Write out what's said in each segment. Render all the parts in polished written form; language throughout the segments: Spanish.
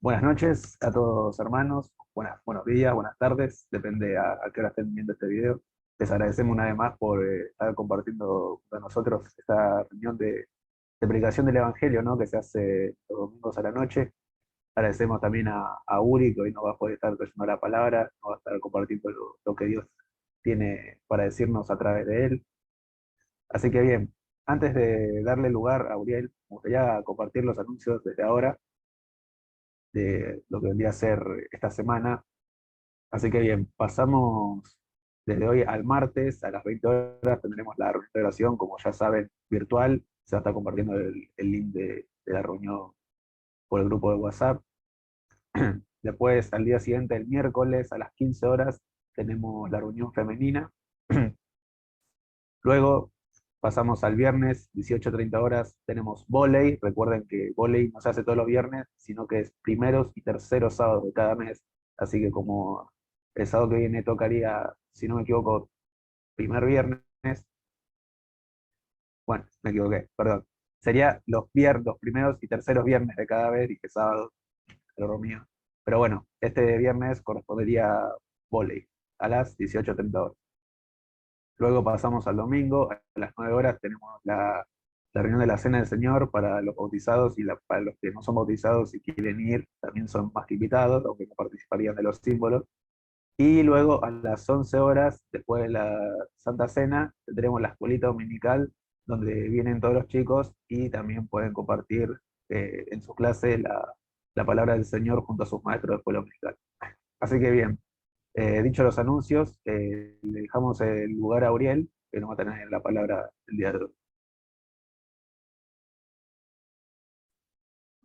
Buenas noches a todos hermanos, buenos días, buenas tardes, depende a qué hora estén viendo este video. Les agradecemos una vez más por estar compartiendo con nosotros esta reunión de predicación del Evangelio, ¿no? Que se hace los domingos a la noche. Agradecemos también a Uri, que hoy nos va a poder estar trayendo la palabra, nos va a estar compartiendo lo que Dios tiene para decirnos a través de él. Así que bien, antes de darle lugar a Uriel, me gustaría compartir los anuncios desde ahora de lo que vendría a ser esta semana. Así que bien, pasamos desde hoy al martes a las 20 horas, tendremos la reunión de oración, como ya saben, virtual. Se va a estar compartiendo el link de la reunión por el grupo de WhatsApp. Después, al día siguiente, el miércoles a las 15 horas, tenemos la reunión femenina. Luego pasamos al viernes, 18:30 horas, tenemos vóley. Recuerden que vóley no se hace todos los viernes, sino que es primeros y terceros sábados de cada mes. Así que como el sábado que viene tocaría, si no me equivoco, primer viernes, bueno, me equivoqué, perdón. Sería los primeros y terceros viernes de cada mes, dije sábado, error mío. Pero bueno, este viernes correspondería a vóley a las 18:30 horas. Luego pasamos al domingo, a las 9 horas tenemos la reunión de la Cena del Señor para los bautizados y para los que no son bautizados y quieren ir, también son más que invitados, aunque no participarían de los símbolos. Y luego a las 11 horas, después de la Santa Cena, tendremos la escuelita dominical, donde vienen todos los chicos y también pueden compartir en su clase la palabra del Señor junto a sus maestros de escuela dominical. Así que bien, dicho los anuncios, le dejamos el lugar a Uriel, que nos va a tener la palabra el día de hoy.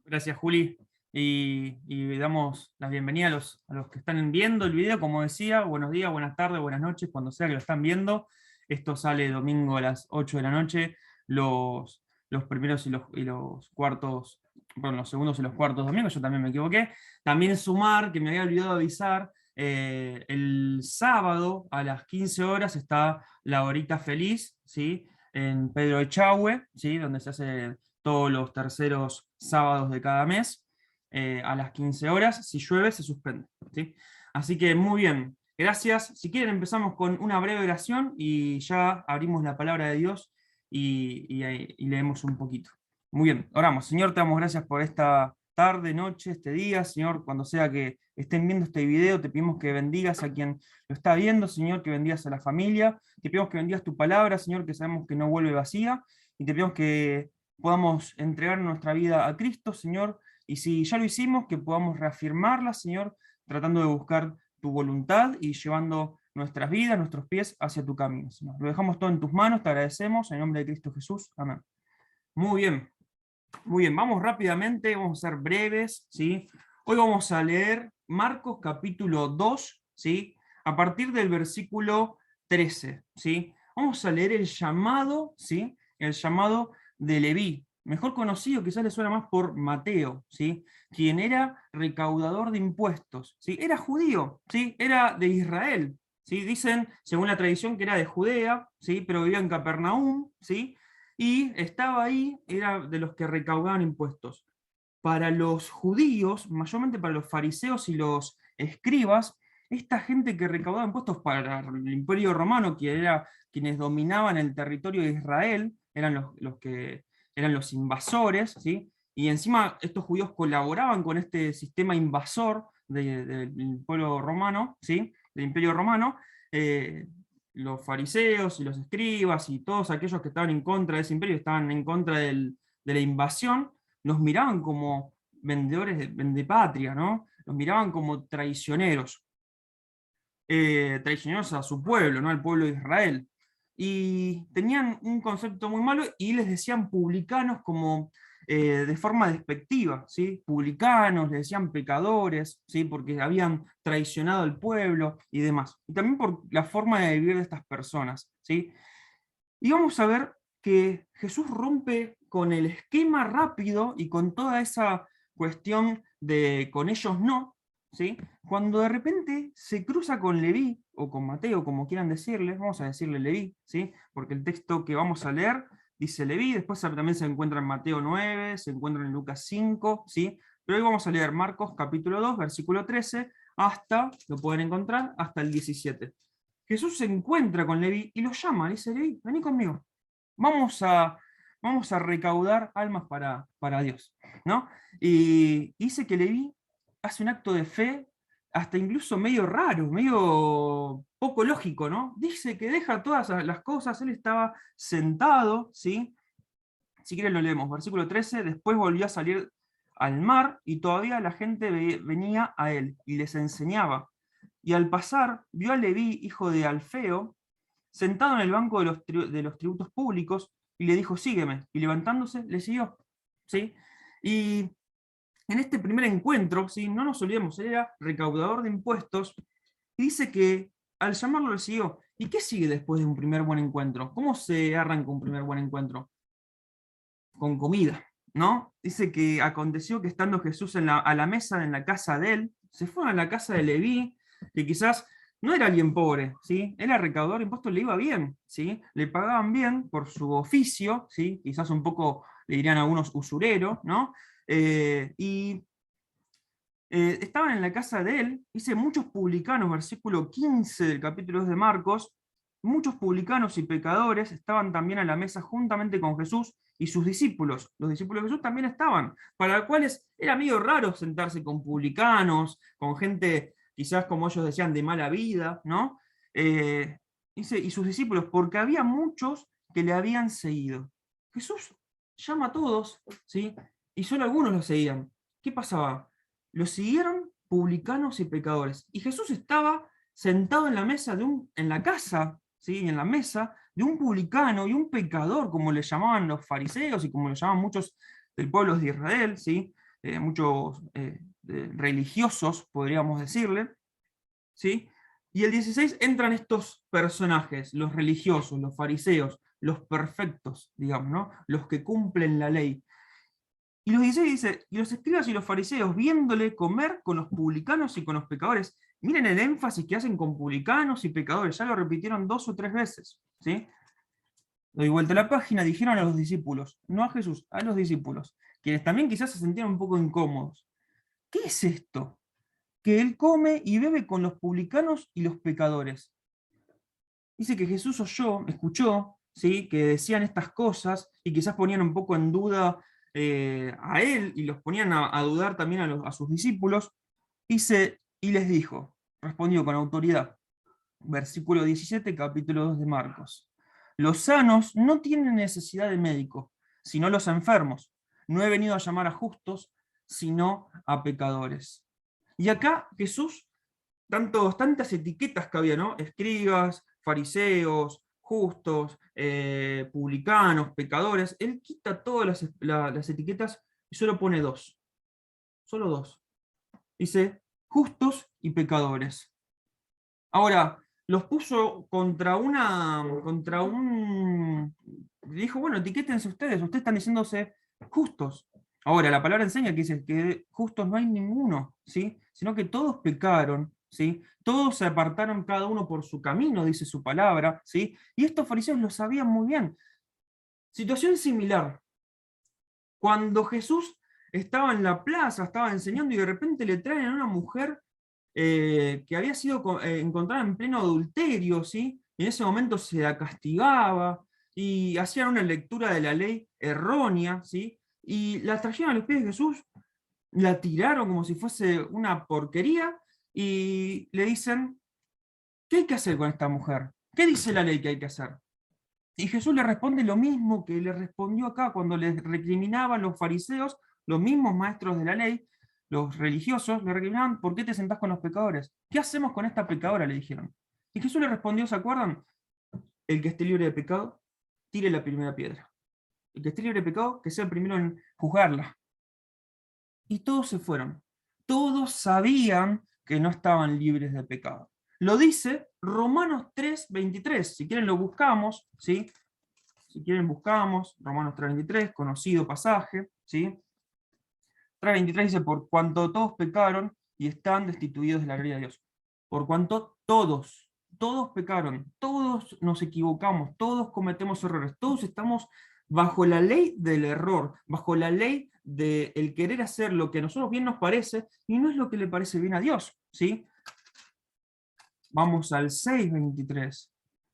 Gracias, Juli. Y damos la bienvenida a los que están viendo el video. Como decía, buenos días, buenas tardes, buenas noches, cuando sea que lo están viendo. Esto sale domingo a las 8 de la noche. Los primeros y los cuartos, bueno, los segundos y los cuartos domingos, yo también me equivoqué. También sumar, que me había olvidado avisar, el sábado a las 15 horas está la horita feliz, ¿sí? En Pedro Echagüe, ¿sí? Donde se hace todos los terceros sábados de cada mes a las 15 horas. Si llueve, se suspende. ¿Sí? Así que muy bien, gracias. Si quieren, empezamos con una breve oración y ya abrimos la palabra de Dios y leemos un poquito. Muy bien, oramos. Señor, te damos gracias por esta tarde, noche, este día. Señor, cuando sea que estén viendo este video, te pedimos que bendigas a quien lo está viendo, Señor, que bendigas a la familia. Te pedimos que bendigas tu palabra, Señor, que sabemos que no vuelve vacía. Y te pedimos que podamos entregar nuestra vida a Cristo, Señor, y si ya lo hicimos, que podamos reafirmarla, Señor, tratando de buscar tu voluntad y llevando nuestras vidas, nuestros pies hacia tu camino, Señor. Lo dejamos todo en tus manos, te agradecemos, en nombre de Cristo Jesús. Amén. Muy bien, muy bien, vamos rápidamente, vamos a ser breves, ¿sí? Hoy vamos a leer Marcos capítulo 2, ¿sí? A partir del versículo 13, ¿sí? Vamos a leer el llamado, ¿sí? El llamado de Leví, mejor conocido, quizás le suena más por Mateo, ¿sí? Quien era recaudador de impuestos, ¿sí? Era judío, ¿sí? Era de Israel, ¿sí? Dicen, según la tradición, que era de Judea, ¿sí? Pero vivía en Capernaum, ¿sí? Y estaba ahí, era de los que recaudaban impuestos. Para los judíos, mayormente para los fariseos y los escribas, esta gente que recaudaba impuestos para el Imperio Romano, que era quienes dominaban el territorio de Israel, eran los que eran los invasores, ¿sí? Y encima estos judíos colaboraban con este sistema invasor del pueblo romano, ¿sí? Del Imperio Romano. eh, los fariseos y los escribas y todos aquellos que estaban en contra de ese imperio, estaban en contra de la invasión, los miraban como vendedores de patria, ¿no? Los miraban como traicioneros, traicioneros a su pueblo, ¿no? Al pueblo de Israel. Y tenían un concepto muy malo y les decían publicanos como de forma despectiva, ¿sí? Publicanos, les decían pecadores, ¿sí? Porque habían traicionado al pueblo y demás. Y también por la forma de vivir de estas personas, ¿sí? Y vamos a ver que Jesús rompe con el esquema rápido y con toda esa cuestión de con ellos no, ¿sí? Cuando de repente se cruza con Leví, o con Mateo, como quieran decirle, vamos a decirle Leví, ¿sí? Porque el texto que vamos a leer dice Leví, después también se encuentra en Mateo 9, se encuentra en Lucas 5, ¿sí? pero hoy vamos a leer Marcos capítulo 2, versículo 13, hasta, lo pueden encontrar, hasta el 17. Jesús se encuentra con Leví y lo llama, le dice: Leví, vení conmigo, vamos a recaudar almas para Dios, ¿no? Y dice que Leví hace un acto de fe, hasta incluso medio raro, medio poco lógico, ¿no? Dice que deja todas las cosas, él estaba sentado, ¿sí? Si quieren lo leemos, versículo 13, después volvió a salir al mar y todavía la gente venía a él y les enseñaba. Y al pasar vio a Leví, hijo de Alfeo, sentado en el banco de los tributos públicos, y le dijo: sígueme. Y levantándose, le siguió. ¿Sí? Y en este primer encuentro, ¿sí? No nos olvidemos, él era recaudador de impuestos, y dice que al llamarlo le siguió. ¿Y qué sigue después de un primer buen encuentro? ¿Cómo se arranca un primer buen encuentro? Con comida, ¿no? Dice que aconteció que estando Jesús a la mesa en la casa de él, se fueron a la casa de Leví, que quizás no era alguien pobre, ¿sí? Era recaudador de impuestos, le iba bien, ¿sí? Le pagaban bien por su oficio, ¿sí? Quizás un poco, le dirían algunos, usurero, ¿no? Y estaban en la casa de él, dice, muchos publicanos, versículo 15 del capítulo 2 de Marcos, muchos publicanos y pecadores estaban también a la mesa juntamente con Jesús y sus discípulos. Los discípulos de Jesús también estaban, para los cuales era medio raro sentarse con publicanos, con gente quizás, como ellos decían, de mala vida, ¿no? Dice, y sus discípulos, porque había muchos que le habían seguido. Jesús llama a todos, ¿sí? Y solo algunos lo seguían. ¿Qué pasaba? Lo siguieron publicanos y pecadores. Y Jesús estaba sentado en la mesa en la casa, ¿sí? En la mesa de un publicano y un pecador, como le llamaban los fariseos y como le llamaban muchos del pueblo de Israel, ¿sí? Muchos religiosos, podríamos decirle, ¿sí? Y el 16 entran estos personajes, los religiosos, los fariseos, los perfectos, digamos, ¿no? Los que cumplen la ley. Y los 16 dice, y los escribas y los fariseos, viéndole comer con los publicanos y con los pecadores. Miren el énfasis que hacen con publicanos y pecadores, ya lo repitieron 2 o 3 veces, ¿sí? Doy vuelta a la página, dijeron a los discípulos, no a Jesús, a los discípulos, quienes también quizás se sentían un poco incómodos. ¿Qué es esto? Que él come y bebe con los publicanos y los pecadores. Dice que Jesús escuchó, ¿sí? Que decían estas cosas y quizás ponían un poco en duda a él y los ponían a dudar también a sus discípulos. Dice, y les dijo, respondió con autoridad, versículo 17, capítulo 2 de Marcos: los sanos no tienen necesidad de médico, sino los enfermos. No he venido a llamar a justos, sino a pecadores. Y acá Jesús, tantas etiquetas que había, ¿no? Escribas, fariseos, justos, publicanos, pecadores. Él quita todas las etiquetas y solo pone 2. Solo 2. Dice, justos y pecadores. Ahora, los puso contra un... Dijo, bueno, etiquétense ustedes están diciéndose justos. Ahora, la palabra enseña que dice que justos no hay ninguno, ¿sí? Sino que todos pecaron, ¿sí? Todos se apartaron cada uno por su camino, dice su palabra, ¿sí? Y estos fariseos lo sabían muy bien. Situación similar. Cuando Jesús estaba en la plaza, estaba enseñando y de repente le traen a una mujer que había sido encontrada en pleno adulterio, ¿sí? Y en ese momento se la castigaba y hacían una lectura de la ley errónea, ¿sí? Y la trajeron a los pies de Jesús, la tiraron como si fuese una porquería y le dicen, ¿qué hay que hacer con esta mujer? ¿Qué dice la ley que hay que hacer? Y Jesús le responde lo mismo que le respondió acá cuando les recriminaban los fariseos, los mismos maestros de la ley, los religiosos, le recriminaban, ¿por qué te sentás con los pecadores? ¿Qué hacemos con esta pecadora? Le dijeron. Y Jesús le respondió, ¿se acuerdan? El que esté libre de pecado, tire la primera piedra. El que esté libre de pecado, que sea el primero en juzgarla. Y todos se fueron. Todos sabían que no estaban libres de pecado. Lo dice Romanos 3:23. Si quieren lo buscamos, ¿sí? Si quieren buscamos, Romanos 3:23, conocido pasaje, ¿sí? 3:23 dice, por cuanto todos pecaron y están destituidos de la gloria de Dios. Por cuanto todos pecaron, todos nos equivocamos, todos cometemos errores, todos estamos bajo la ley del error, bajo la ley del querer hacer lo que a nosotros bien nos parece, y no es lo que le parece bien a Dios, ¿sí? Vamos al 6:23.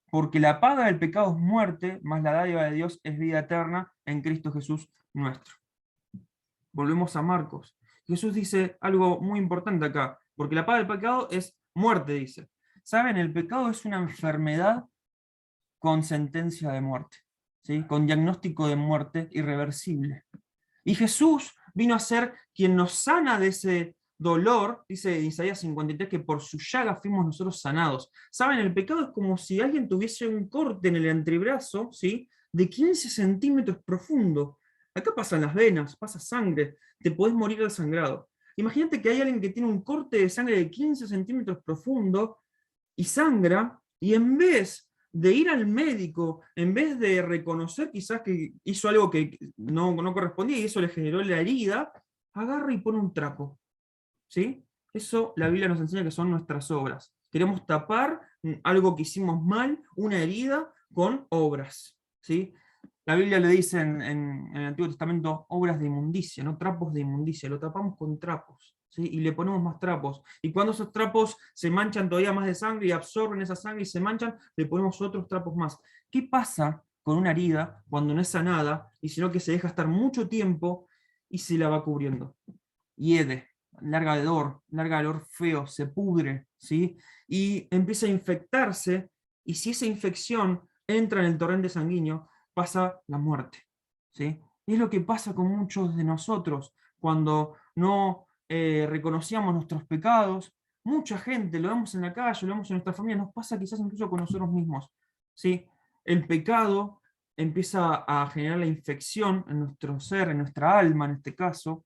Porque la paga del pecado es muerte, mas la dádiva de Dios es vida eterna en Cristo Jesús nuestro. Volvemos a Marcos. Jesús dice algo muy importante acá, porque la paga del pecado es muerte, dice. ¿Saben? El pecado es una enfermedad con sentencia de muerte, ¿sí? Con diagnóstico de muerte irreversible. Y Jesús vino a ser quien nos sana de ese dolor, dice Isaías 53, que por su llaga fuimos nosotros sanados. ¿Saben? El pecado es como si alguien tuviese un corte en el antebrazo, ¿sí? De 15 centímetros profundo. Acá pasan las venas, pasa sangre, te podés morir desangrado. Imagínate que hay alguien que tiene un corte de sangre de 15 centímetros profundo y sangra, y en vez de ir al médico, en vez de reconocer quizás que hizo algo que no correspondía y eso le generó la herida, agarra y pone un trapo. ¿Sí? Eso la Biblia nos enseña que son nuestras obras. Queremos tapar algo que hicimos mal, una herida, con obras. ¿Sí? La Biblia le dice en el Antiguo Testamento obras de inmundicia, no trapos de inmundicia, lo tapamos con trapos, ¿sí? Y le ponemos más trapos. Y cuando esos trapos se manchan todavía más de sangre y absorben esa sangre y se manchan, le ponemos otros trapos más. ¿Qué pasa con una herida cuando no es sanada y sino que se deja estar mucho tiempo y se la va cubriendo? Hiede, larga de olor feo, se pudre, ¿sí? Y empieza a infectarse, y si esa infección entra en el torrente sanguíneo, pasa la muerte, ¿sí? Y es lo que pasa con muchos de nosotros cuando no reconocíamos nuestros pecados. Mucha gente, lo vemos en la calle, lo vemos en nuestra familia, nos pasa quizás incluso con nosotros mismos, ¿sí? El pecado empieza a generar la infección en nuestro ser, en nuestra alma en este caso,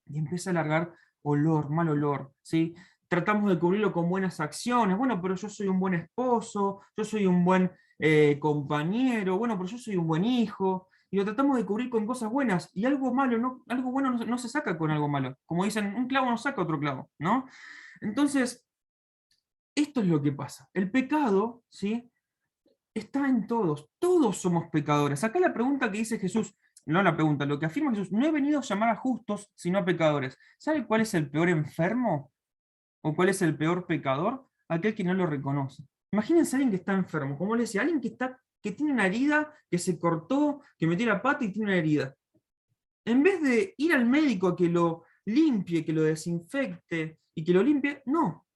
y empieza a largar olor, mal olor, ¿sí? Tratamos de cubrirlo con buenas acciones, bueno, pero yo soy un buen esposo, yo soy un buen compañero, bueno, pero yo soy un buen hijo, y lo tratamos de cubrir con cosas buenas, y algo malo, algo bueno no se saca con algo malo, como dicen, un clavo no saca otro clavo, ¿no? Entonces, esto es lo que pasa. El pecado, ¿sí? Está en todos, todos somos pecadores. Acá la pregunta que dice Jesús, no la pregunta, lo que afirma Jesús, no he venido a llamar a justos, sino a pecadores. ¿Sabe cuál es el peor enfermo? ¿O cuál es el peor pecador? Aquel que no lo reconoce. Imagínense a alguien que está enfermo, como le decía, alguien que tiene una herida, que se cortó, que metió la pata y tiene una herida. En vez de ir al médico a que lo limpie, que lo desinfecte y que lo limpie, no,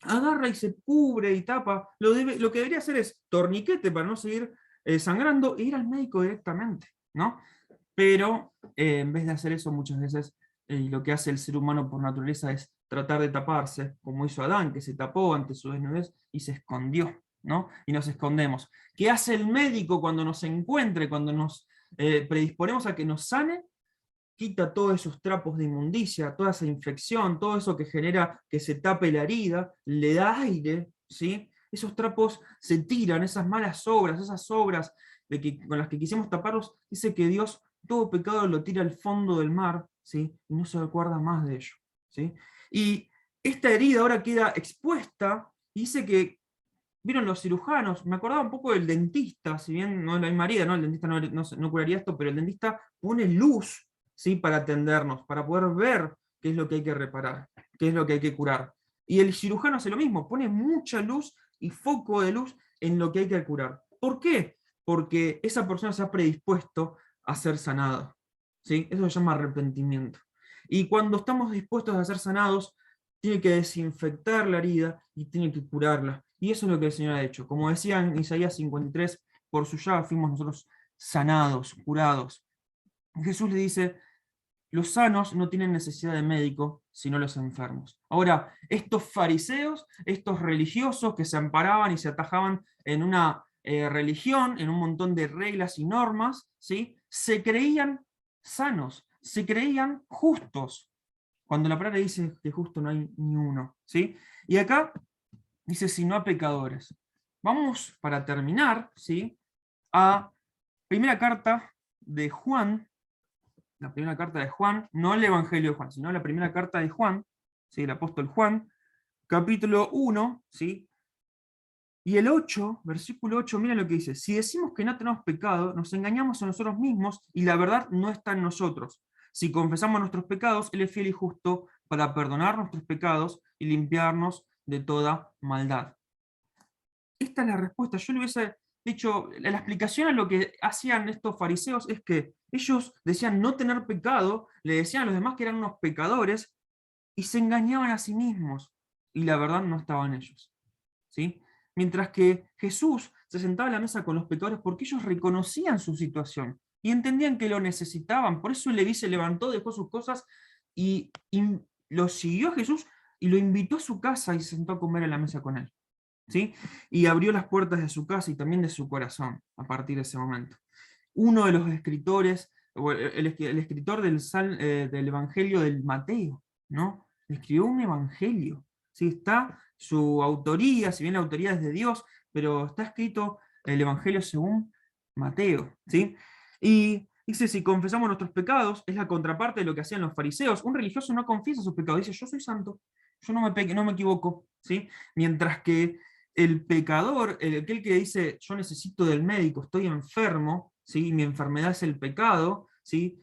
agarra y se cubre y tapa. Lo que debería hacer es torniquete para no seguir sangrando e ir al médico directamente, ¿no? Pero en vez de hacer eso, muchas veces lo que hace el ser humano por naturaleza es tratar de taparse, como hizo Adán, que se tapó ante su desnudez y se escondió, ¿no? Y nos escondemos. ¿Qué hace el médico cuando nos encuentre, cuando nos predisponemos a que nos sane? Quita todos esos trapos de inmundicia, toda esa infección, todo eso que genera que se tape la herida, le da aire, ¿sí? Esos trapos se tiran, esas malas obras, esas obras con las que quisimos taparlos, dice que Dios todo pecado lo tira al fondo del mar, ¿sí? Y no se acuerda más de ello, ¿sí? Y esta herida ahora queda expuesta y dice que vieron los cirujanos, me acordaba un poco del dentista, si bien no es la misma herida, ¿no? El dentista no curaría esto, pero el dentista pone luz, ¿sí? Para atendernos, para poder ver qué es lo que hay que reparar, qué es lo que hay que curar. Y el cirujano hace lo mismo, pone mucha luz y foco de luz en lo que hay que curar. ¿Por qué? Porque esa persona se ha predispuesto a ser sanada, ¿sí? Eso se llama arrepentimiento. Y cuando estamos dispuestos a ser sanados, tiene que desinfectar la herida y tiene que curarla. Y eso es lo que el Señor ha hecho. Como decía en Isaías 53, por su llaga fuimos nosotros sanados, curados. Jesús le dice, los sanos no tienen necesidad de médico, sino los enfermos. Ahora, estos fariseos, estos religiosos que se amparaban y se atajaban en una religión, en un montón de reglas y normas, ¿sí? Se creían sanos, se creían justos, cuando la palabra dice que justo no hay ni uno, ¿sí? Y acá dice, si no a pecadores. Vamos, para terminar, ¿sí? A primera carta de Juan, la primera carta de Juan, no el Evangelio de Juan, sino la primera carta de Juan, ¿sí? El apóstol Juan, capítulo 1, ¿sí? Y el 8, versículo 8, mira lo que dice: si decimos que no tenemos pecado, nos engañamos a nosotros mismos y la verdad no está en nosotros. Si confesamos nuestros pecados, Él es fiel y justo para perdonar nuestros pecados y limpiarnos de toda maldad. Esta es la respuesta. Yo le hubiese dicho, la explicación a lo que hacían estos fariseos es que ellos decían no tener pecado, le decían a los demás que eran unos pecadores y se engañaban a sí mismos. Y la verdad no estaba en ellos. ¿Sí? Mientras que Jesús se sentaba a la mesa con los pecadores porque ellos reconocían su situación y entendían que lo necesitaban. Por eso Leví se levantó, dejó sus cosas y lo siguió a Jesús y lo invitó a su casa y se sentó a comer en la mesa con él. ¿Sí? Y abrió las puertas de su casa y también de su corazón a partir de ese momento. Uno de los escritores, el escritor del Evangelio del Mateo, ¿no? Escribió un evangelio. ¿Sí? Está su autoría, si bien la autoría es de Dios, pero está escrito el Evangelio según Mateo. ¿Sí? Y dice, si confesamos nuestros pecados, es la contraparte de lo que hacían los fariseos. Un religioso no confiesa sus pecados, dice, yo soy santo, yo no me equivoco. ¿Sí? Mientras que el pecador, aquel que dice, yo necesito del médico, estoy enfermo, ¿sí? Mi enfermedad es el pecado, ¿sí?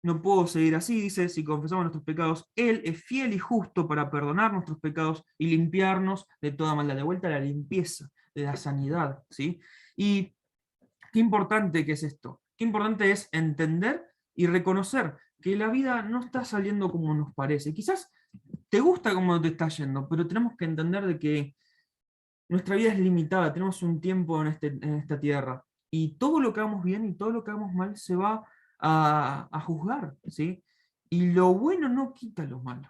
No puedo seguir así, dice, si confesamos nuestros pecados, Él es fiel y justo para perdonar nuestros pecados y limpiarnos de toda maldad. De vuelta a la limpieza, de la sanidad, ¿sí? Y qué importante que es esto, qué importante es entender y reconocer que la vida no está saliendo como nos parece. Quizás te gusta cómo te está yendo, pero tenemos que entender de que nuestra vida es limitada, tenemos un tiempo en esta tierra, y todo lo que hagamos bien y todo lo que hagamos mal se va a juzgar, ¿sí? Y lo bueno no quita lo malo.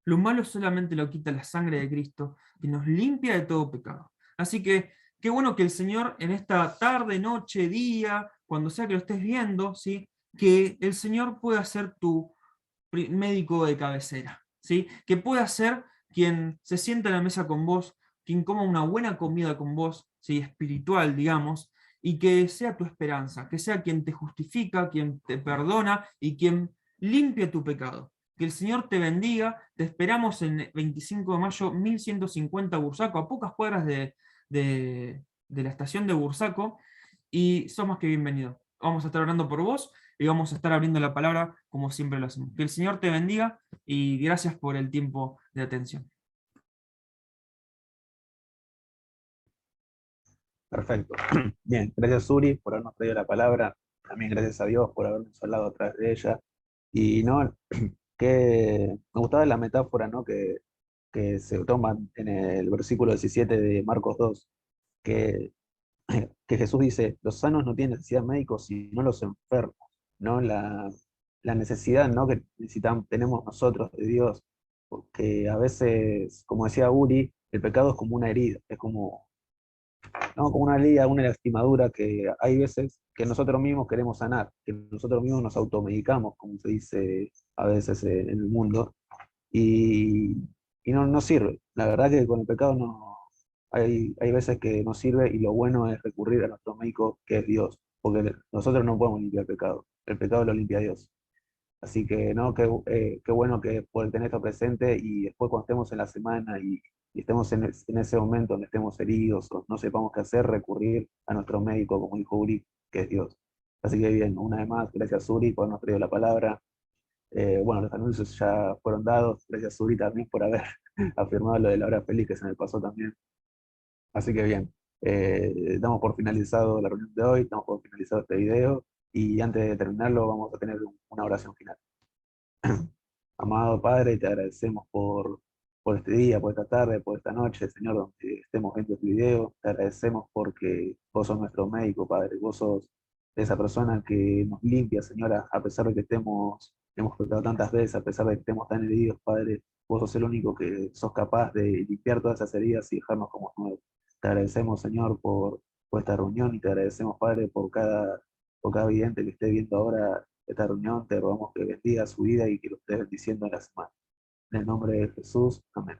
Lo malo solamente lo quita la sangre de Cristo, que nos limpia de todo pecado. Así que qué bueno que el Señor en esta tarde, noche, día, cuando sea que lo estés viendo, ¿sí? Que el Señor pueda ser tu médico de cabecera, ¿sí? Que pueda ser quien se sienta en la mesa con vos, quien coma una buena comida con vos, ¿sí? Espiritual, digamos, y que sea tu esperanza, que sea quien te justifica, quien te perdona y quien limpia tu pecado. Que el Señor te bendiga. Te esperamos en 25 de mayo, 1150 Bursaco, a pocas cuadras de la estación de Bursaco, y sos más que bienvenido. Vamos a estar orando por vos y vamos a estar abriendo la palabra como siempre lo hacemos. Que el Señor te bendiga y gracias por el tiempo de atención. Perfecto. Bien, gracias Suri por habernos traído la palabra. También gracias a Dios por habernos hablado a través de ella. Y no, que me gustaba la metáfora, ¿no? Que se toma en el versículo 17 de Marcos 2, que, que Jesús dice, los sanos no tienen necesidad de médicos, sino los enfermos, ¿no? La necesidad, ¿no? Que necesitamos, tenemos nosotros de Dios, porque a veces, como decía Uri, el pecado es como una herida, es como, ¿no? Como una herida, una lastimadura que hay veces que nosotros mismos queremos sanar, que nosotros mismos nos automedicamos, como se dice a veces en el mundo, y, y no sirve. La verdad que con el pecado no, hay veces que no sirve y lo bueno es recurrir a nuestro médico que es Dios, porque nosotros no podemos limpiar el pecado lo limpia Dios. Así que no, qué bueno que poder tener esto presente y después cuando estemos en la semana y estemos en ese momento donde estemos heridos o no sepamos qué hacer, recurrir a nuestro médico, como dijo Uri, que es Dios. Así que bien, una vez más, gracias Uri por habernos traído la palabra. Bueno, los anuncios ya fueron dados. Gracias, Uri, también por haber afirmado lo de la hora feliz que se me pasó también. Así que bien, damos por finalizado la reunión de hoy, damos por finalizado este video y antes de terminarlo vamos a tener una oración final. Amado Padre, te agradecemos por este día, por esta tarde, por esta noche, Señor, donde estemos viendo este video. Te agradecemos porque vos sos nuestro médico, Padre. Vos sos esa persona que nos limpia, Señora, a pesar de que hemos pecado tantas veces, a pesar de que estemos tan heridos, Padre. Vos sos el único que sos capaz de limpiar todas esas heridas y dejarnos como nuevos. Te agradecemos, Señor, por esta reunión y te agradecemos, Padre, por cada vidente que esté viendo ahora esta reunión. Te rogamos que bendiga su vida y que lo estés bendiciendo en la semana. En el nombre de Jesús, amén.